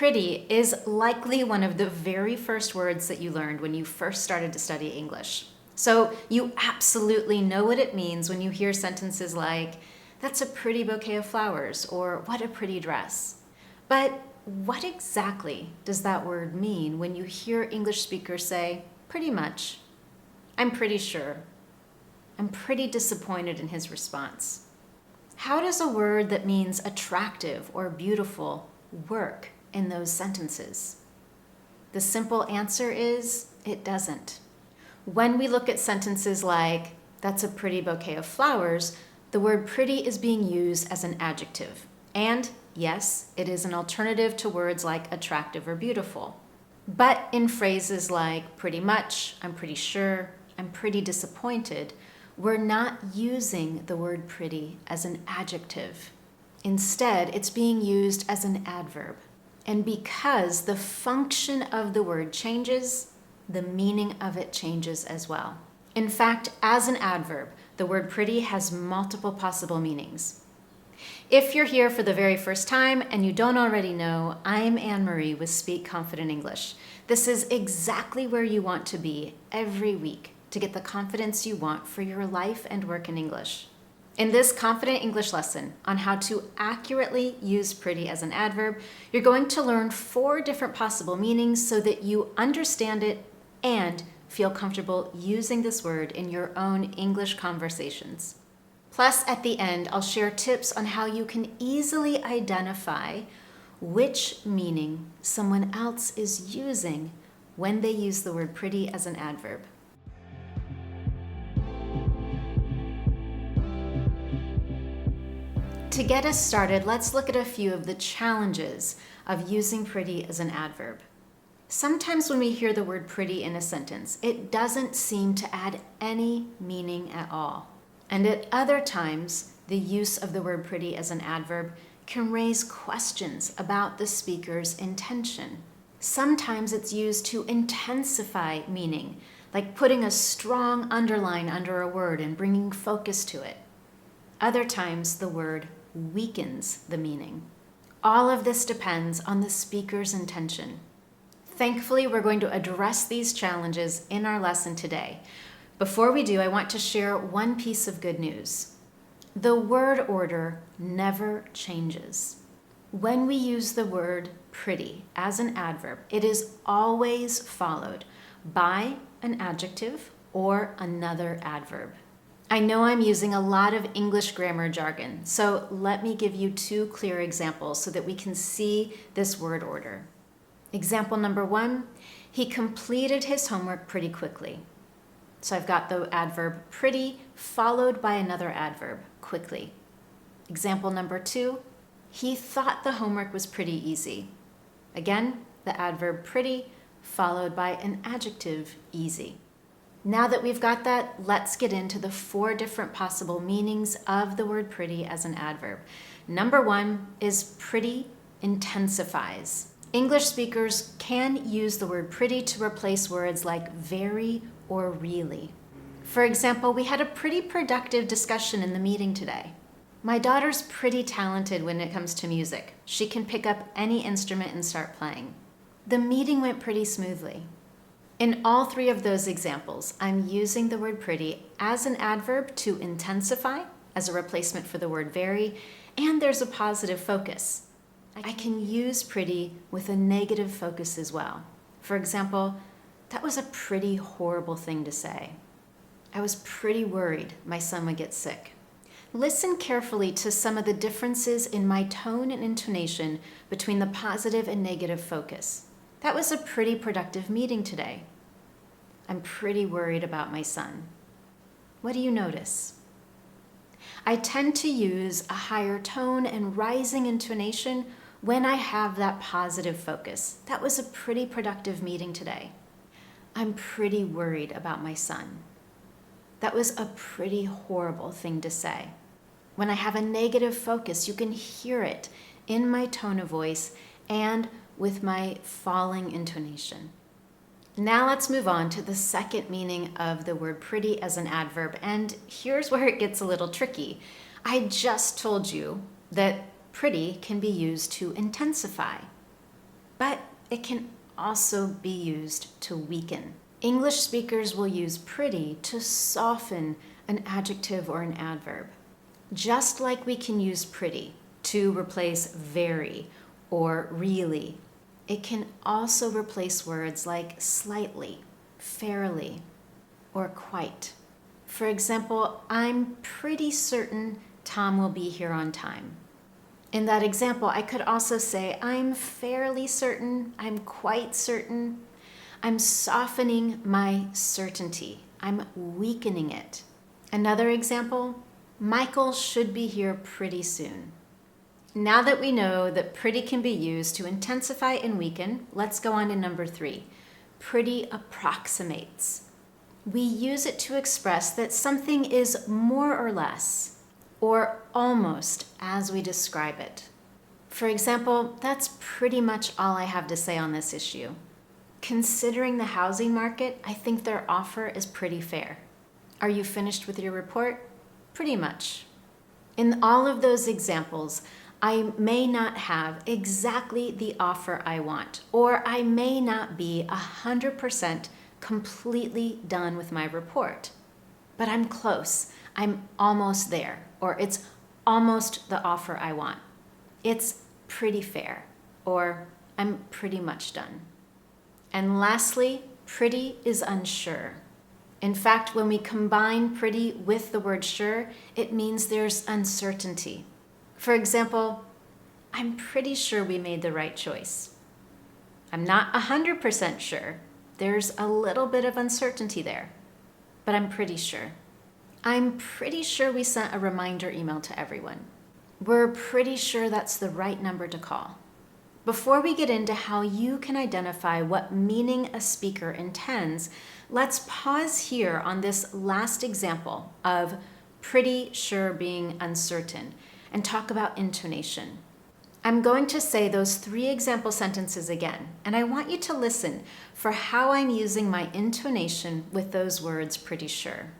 Pretty is likely one of the very first words that you learned when you first started to study English. So you absolutely know what it means when you hear sentences like, "That's a pretty bouquet of flowers," or "What a pretty dress." But what exactly does that word mean when you hear English speakers say, "Pretty much," "I'm pretty sure," "I'm pretty disappointed" in his response? How does a word that means attractive or beautiful work in those sentences? The simple answer is it doesn't. When we look at sentences like, "That's a pretty bouquet of flowers," the word pretty is being used as an adjective. And yes, it is an alternative to words like attractive or beautiful. But in phrases like pretty much, "I'm pretty sure," "I'm pretty disappointed," we're not using the word pretty as an adjective. Instead, it's being used as an adverb. And because the function of the word changes, the meaning of it changes as well. In fact, as an adverb, the word pretty has multiple possible meanings. If you're here for the very first time and you don't already know, I'm Anne-Marie with Speak Confident English. This is exactly where you want to be every week to get the confidence you want for your life and work in English. In this Confident English lesson on how to accurately use pretty as an adverb, you're going to learn 4 different possible meanings so that you understand it and feel comfortable using this word in your own English conversations. Plus, at the end, I'll share tips on how you can easily identify which meaning someone else is using when they use the word pretty as an adverb. To get us started, let's look at a few of the challenges of using pretty as an adverb. Sometimes when we hear the word pretty in a sentence, it doesn't seem to add any meaning at all. And at other times, the use of the word pretty as an adverb can raise questions about the speaker's intention. Sometimes it's used to intensify meaning, like putting a strong underline under a word and bringing focus to it. Other times, the word weakens the meaning. All of this depends on the speaker's intention. Thankfully, we're going to address these challenges in our lesson today. Before we do, I want to share one piece of good news. The word order never changes. When we use the word pretty as an adverb, it is always followed by an adjective or another adverb. I know I'm using a lot of English grammar jargon, so let me give you 2 clear examples so that we can see this word order. Example number 1, he completed his homework pretty quickly. So I've got the adverb pretty followed by another adverb, quickly. Example number 2, he thought the homework was pretty easy. Again, the adverb pretty followed by an adjective, easy. Now that we've got that, let's get into the 4 different possible meanings of the word pretty as an adverb. Number 1 is pretty intensifies. English speakers can use the word pretty to replace words like very or really. For example, we had a pretty productive discussion in the meeting today. My daughter's pretty talented when it comes to music. She can pick up any instrument and start playing. The meeting went pretty smoothly. In all 3 of those examples, I'm using the word pretty as an adverb to intensify, as a replacement for the word very, and there's a positive focus. I can use pretty with a negative focus as well. For example, that was a pretty horrible thing to say. I was pretty worried my son would get sick. Listen carefully to some of the differences in my tone and intonation between the positive and negative focus. That was a pretty productive meeting today. I'm pretty worried about my son. What do you notice? I tend to use a higher tone and rising intonation when I have that positive focus. That was a pretty productive meeting today. I'm pretty worried about my son. That was a pretty horrible thing to say. When I have a negative focus, you can hear it in my tone of voice and with my falling intonation. Now let's move on to the second meaning of the word pretty as an adverb, and here's where it gets a little tricky. I just told you that pretty can be used to intensify. it can also be used to weaken. English speakers will use pretty to soften an adjective or an adverb, just like we can use pretty to replace very or really. It can also replace words like slightly, fairly, or quite. For example, I'm pretty certain Tom will be here on time. In that example, I could also say, I'm fairly certain, I'm quite certain. I'm softening my certainty. I'm weakening it. Another example, Michael should be here pretty soon. Now that we know that pretty can be used to intensify and weaken, let's go on to number 3. Pretty approximates. We use it to express that something is more or less, or almost as we describe it. For example, that's pretty much all I have to say on this issue. Considering the housing market, I think their offer is pretty fair. Are you finished with your report? Pretty much. In all of those examples, I may not have exactly the offer I want, or I may not be 100% completely done with my report. But I'm close. I'm almost there, or it's almost the offer I want. It's pretty fair, or I'm pretty much done. And lastly, pretty is unsure. In fact, when we combine pretty with the word sure, it means there's uncertainty. For example, I'm pretty sure we made the right choice. I'm not 100% sure. There's a little bit of uncertainty there, but I'm pretty sure. I'm pretty sure we sent a reminder email to everyone. We're pretty sure that's the right number to call. Before we get into how you can identify what meaning a speaker intends, let's pause here on this last example of pretty sure being uncertain and talk about intonation. I'm going to say those 3 example sentences again, and I want you to listen for how I'm using my intonation with those words pretty sure.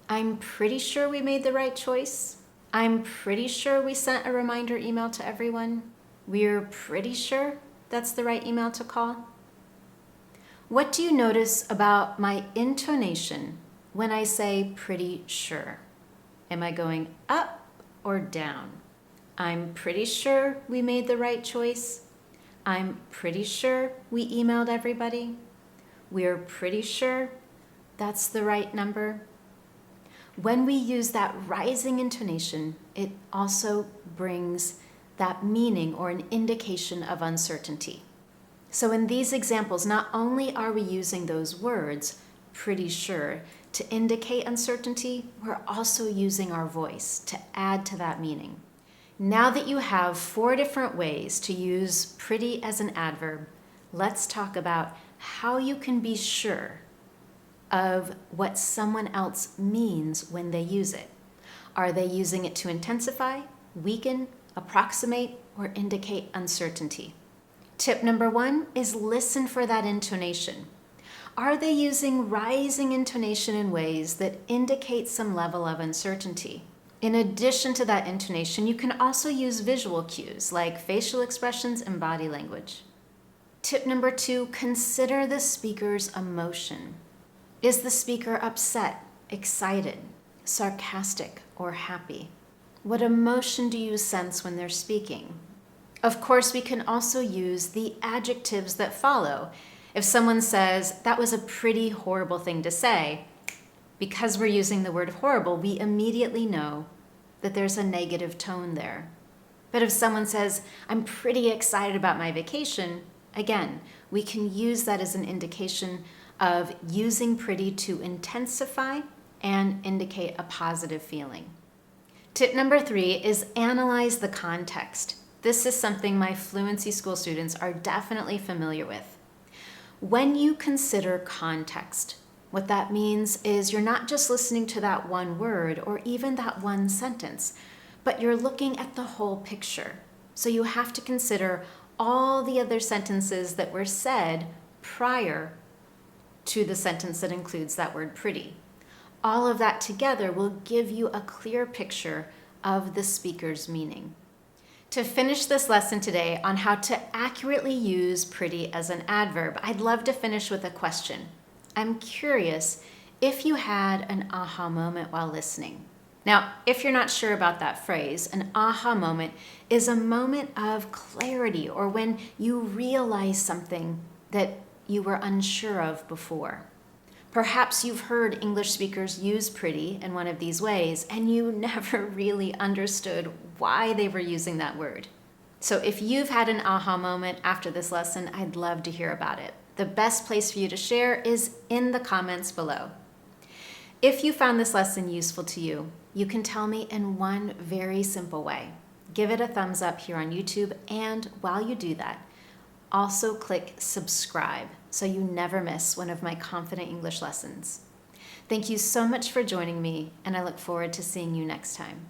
I'm pretty sure we made the right choice. I'm pretty sure we sent a reminder email to everyone. We're pretty sure that's the right email to call. What do you notice about my intonation when I say pretty sure? Am I going up or down? I'm pretty sure we made the right choice. I'm pretty sure we emailed everybody. We're pretty sure that's the right number. When we use that rising intonation, it also brings that meaning or an indication of uncertainty. So in these examples, not only are we using those words, pretty sure, to indicate uncertainty, we're also using our voice to add to that meaning. Now that you have 4 different ways to use pretty as an adverb, let's talk about how you can be sure of what someone else means when they use it. Are they using it to intensify, weaken, approximate, or indicate uncertainty? Tip number 1 is listen for that intonation. Are they using rising intonation in ways that indicate some level of uncertainty? In addition to that intonation, you can also use visual cues like facial expressions and body language. Tip number 2, consider the speaker's emotion. Is the speaker upset, excited, sarcastic, or happy? What emotion do you sense when they're speaking? Of course, we can also use the adjectives that follow. If someone says, that was a pretty horrible thing to say, because we're using the word horrible, we immediately know that there's a negative tone there. But if someone says, I'm pretty excited about my vacation, again, we can use that as an indication of using pretty to intensify and indicate a positive feeling. Tip number 3 is analyze the context. This is something my fluency school students are definitely familiar with. When you consider context, what that means is you're not just listening to that one word or even that one sentence, but you're looking at the whole picture. So you have to consider all the other sentences that were said prior to the sentence that includes that word pretty. All of that together will give you a clear picture of the speaker's meaning. To finish this lesson today on how to accurately use pretty as an adverb, I'd love to finish with a question. I'm curious if you had an aha moment while listening. Now, if you're not sure about that phrase, an aha moment is a moment of clarity or when you realize something that you were unsure of before. Perhaps you've heard English speakers use pretty in one of these ways and you never really understood why they were using that word. So if you've had an aha moment after this lesson, I'd love to hear about it. The best place for you to share is in the comments below. If you found this lesson useful to you, you can tell me in one very simple way. Give it a thumbs up here on YouTube, and while you do that, also click subscribe so you never miss one of my Confident English lessons. Thank you so much for joining me, and I look forward to seeing you next time.